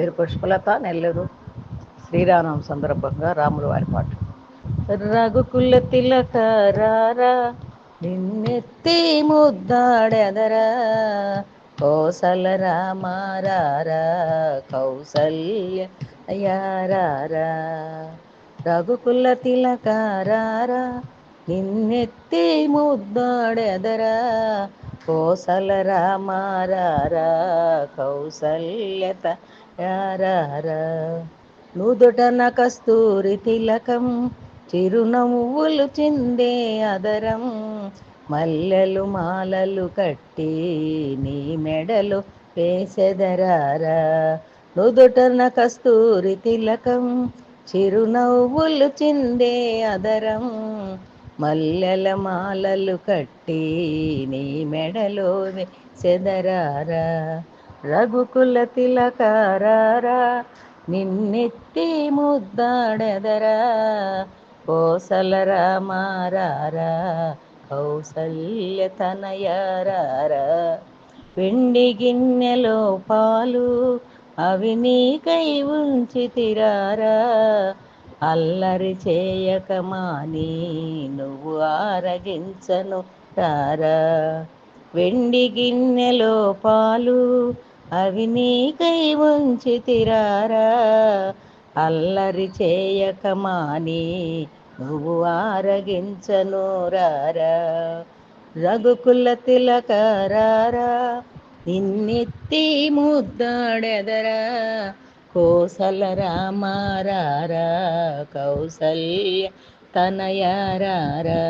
పేరు పుష్పలత, నెల్లూరు. శ్రీరామనవమి సందర్భంగా రాముల వారి పాట. రఘుకుల తిలక రారా, నిన్నెత్తి ముద్దాడెదరా, కోసల రామారారా, కౌసల్య అయ్యారారా. రఘుకుల తిలక రారా, నిన్నెత్తి ముద్దాడెదరా, కోసల రామారారా, కౌసల్యత యారారా. నుదుటన కస్తూరి తిలకం, చిరునవ్వులు చిందే అదరం, మల్లెలు మాలలు కట్టి నీ మెడలు వేసెదరారా. నుదుటన కస్తూరి తిలకం, చిరునవ్వులు చిందే అదరం, మల్లెల మాలలు కట్టి నీ మెడలో వేసెదరారా. రఘుకుల తిలకారారా, నిన్నెత్తి ముద్దాడెదరా, కోసల రామారారా, కౌసల్య తనయారారా. వెండి గిన్నెలో పాలు అవి నీకై ఉంచితిరారా, అల్లరి చేయక మాని నువ్వు ఆరగించను రారా. వెండి గిన్నెలో పాలు అవి నీకై ఉంచితిరారా, అల్లరి చేయక మాని నువ్వు ఆరగించను రారా. రఘుకుల తిలకారారా, నిన్నెత్తి ముద్దాడెదరా, కోసల రామారారా, కౌసల్య తనయారారా.